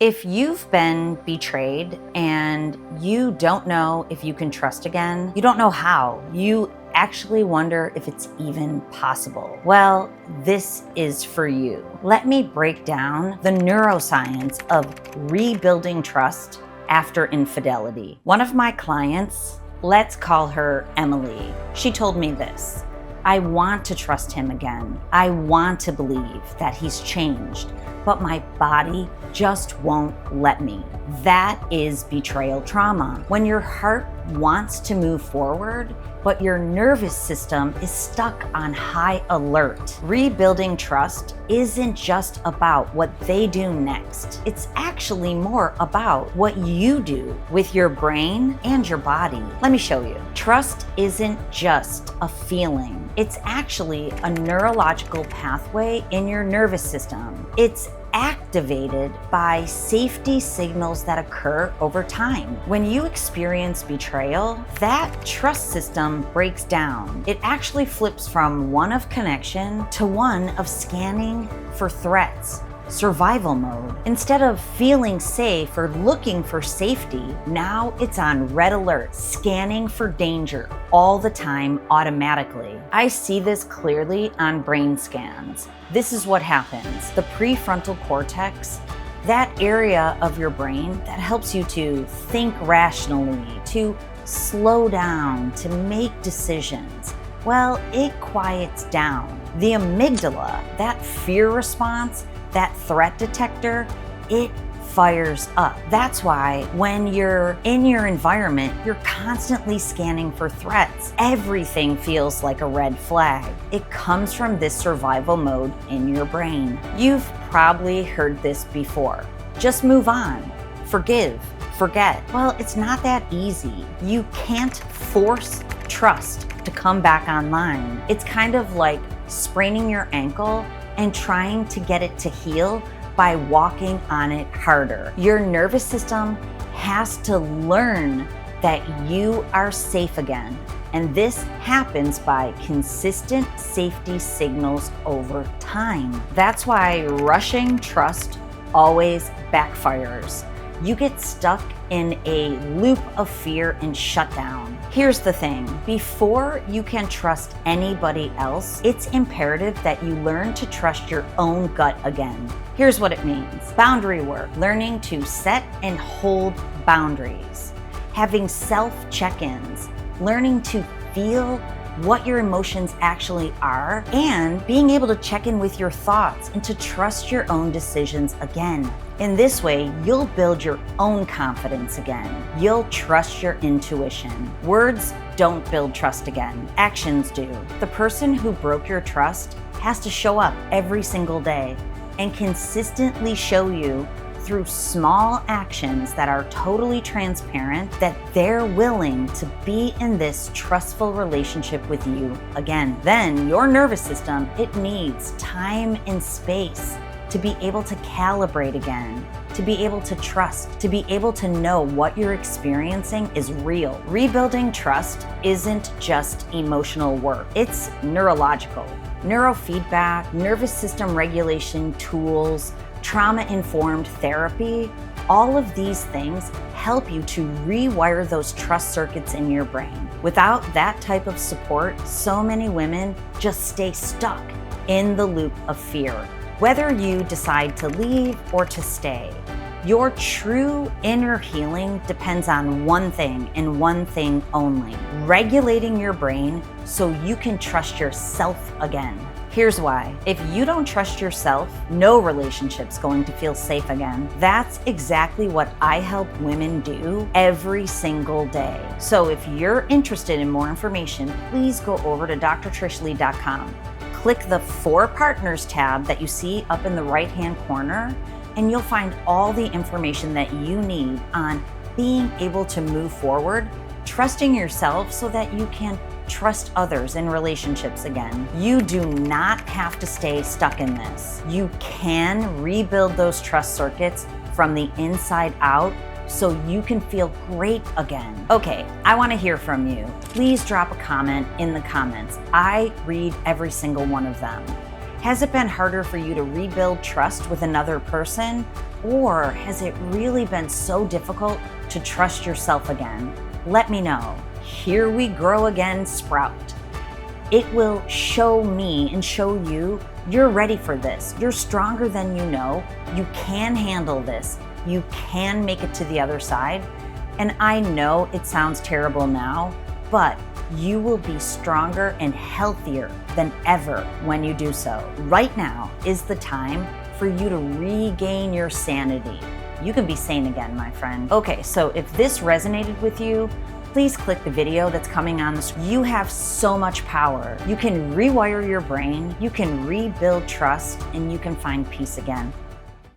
If you've been betrayed and you don't know if you can trust again, you don't know how, you actually wonder if it's even possible. Well, this is for you. Let me break down the neuroscience of rebuilding trust after infidelity. One of my clients, let's call her Emily, she told me this: I want to trust him again. I want to believe that he's changed, but my body just won't let me. That is betrayal trauma. When your heart wants to move forward, but your nervous system is stuck on high alert. Rebuilding trust isn't just about what they do next. It's actually more about what you do with your brain and your body. Let me show you. Trust isn't just a feeling. It's actually a neurological pathway in your nervous system. It's activated by safety signals that occur over time. When you experience betrayal, that trust system breaks down. It actually flips from one of connection to one of scanning for threats. Survival mode. Instead of feeling safe or looking for safety, now it's on red alert, scanning for danger all the time automatically. I see this clearly on brain scans. This is what happens. The prefrontal cortex, that area of your brain that helps you to think rationally, to slow down, to make decisions, well, it quiets down. The amygdala, that fear response, that threat detector, it fires up. That's why when you're in your environment, you're constantly scanning for threats. Everything feels like a red flag. It comes from this survival mode in your brain. You've probably heard this before. Just move on, forgive, forget. Well, it's not that easy. You can't force trust to come back online. It's kind of like spraining your ankle and trying to get it to heal by walking on it harder. Your nervous system has to learn that you are safe again. And this happens by consistent safety signals over time. That's why rushing trust always backfires. You get stuck in a loop of fear and shutdown. Here's the thing, before you can trust anybody else, it's imperative that you learn to trust your own gut again. Here's what it means. Boundary work, learning to set and hold boundaries, having self-check-ins, learning to feel what your emotions actually are, and being able to check in with your thoughts and to trust your own decisions again. In this way, you'll build your own confidence again. You'll trust your intuition. Words don't build trust again. Actions do. The person who broke your trust has to show up every single day and consistently show you through small actions that are totally transparent that they're willing to be in this trustful relationship with you again. Then your nervous system, it needs time and space to be able to calibrate again, to be able to trust, to be able to know what you're experiencing is real. Rebuilding trust isn't just emotional work, it's neurological. Neurofeedback, nervous system regulation tools, trauma-informed therapy, all of these things help you to rewire those trust circuits in your brain. Without that type of support, so many women just stay stuck in the loop of fear. Whether you decide to leave or to stay, your true inner healing depends on one thing and one thing only: regulating your brain so you can trust yourself again. Here's why. If you don't trust yourself, no relationship's going to feel safe again. That's exactly what I help women do every single day. So if you're interested in more information, please go over to drtrishleigh.com. Click the For Partners tab that you see up in the right-hand corner, and you'll find all the information that you need on being able to move forward, trusting yourself so that you can trust others in relationships again. You do not have to stay stuck in this. You can rebuild those trust circuits from the inside out so you can feel great again. Okay, I want to hear from you. Please drop a comment in the comments. I read every single one of them. Has it been harder for you to rebuild trust with another person? Or has it really been so difficult to trust yourself again? Let me know. Here we grow again, sprout. It will show me and show you you're ready for this. You're stronger than you know. You can handle this. You can make it to the other side. And I know it sounds terrible now, but you will be stronger and healthier than ever when you do so. Right now is the time for you to regain your sanity. You can be sane again, my friend. Okay, so if this resonated with you, please click the video that's coming on the screen. You have so much power. You can rewire your brain, you can rebuild trust, and you can find peace again.